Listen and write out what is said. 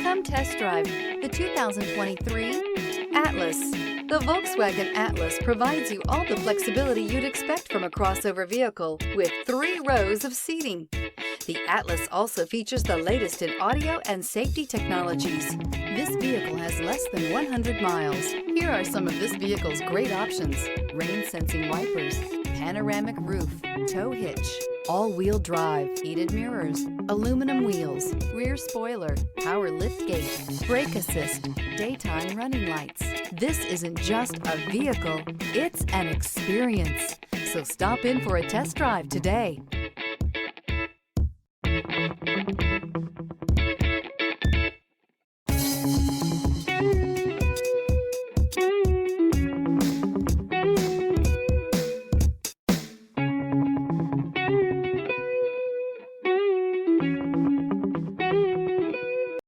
Come test drive the 2023 Atlas. The Volkswagen Atlas provides you all the flexibility you'd expect from a crossover vehicle with 3 rows of seating. The Atlas also features the latest in audio and safety technologies. This vehicle has less than 100 miles. Here are some of this vehicle's great options: rain-sensing wipers, panoramic roof, tow hitch, all-wheel drive, heated mirrors, aluminum wheels, rear spoiler, power liftgate, brake assist, daytime running lights. This isn't just a vehicle, it's an experience. So stop in for a test drive today.